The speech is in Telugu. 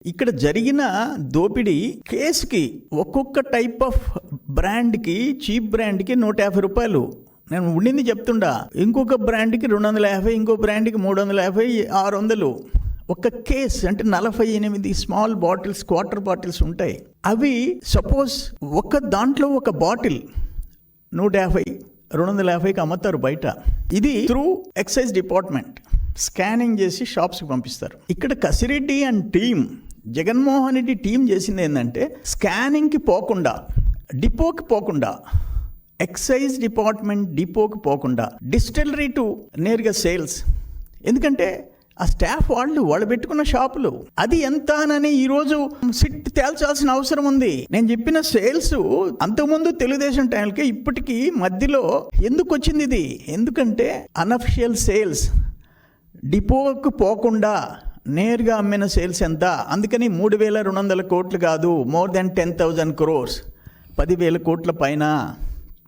ఇక్కడ జరిగిన దోపిడీ కేసుకి ఒక్కొక్క టైప్ ఆఫ్ బ్రాండ్కి, చీప్ బ్రాండ్కి 150 రూపాయలు నేను ఉండింది చెప్తుండా. ఇంకొక బ్రాండ్కి 250, ఇంకో బ్రాండ్కి 350, 600. ఒక కేస్ అంటే 48 స్మాల్ బాటిల్స్, క్వార్టర్ బాటిల్స్ ఉంటాయి. అవి సపోజ్ ఒక దాంట్లో ఒక బాటిల్ 150, 250కి అమ్ముతారు బయట. ఇది త్రూ ఎక్సైజ్ డిపార్ట్మెంట్ స్కానింగ్ చేసి షాప్స్కి పంపిస్తారు. ఇక్కడ Kasireddy and team, Jaganmohan Reddy team చేసింది ఏంటంటే స్కానింగ్కి పోకుండా, డిపోకి పోకుండా, ఎక్సైజ్ డిపార్ట్మెంట్ డిపోకి పోకుండా డిస్టిలరీ టు నేరుగా సేల్స్. ఎందుకంటే ఆ స్టాఫ్ వాళ్ళు పెట్టుకున్న షాపులు అది ఎంత అని ఈరోజు సిట్ తేల్చాల్సిన అవసరం ఉంది. నేను చెప్పిన సేల్స్ అంతకుముందు తెలుగుదేశం టైంకి ఇప్పటికీ మధ్యలో ఎందుకు వచ్చింది ఇది? ఎందుకంటే అనఫిషియల్ సేల్స్, డిపోకు పోకుండా నేరుగా అమ్మిన సేల్స్ ఎంత? అందుకని 3,200 కోట్లు కాదు, మోర్ దెన్ 10,000 crores, 10,000 కోట్ల పైన.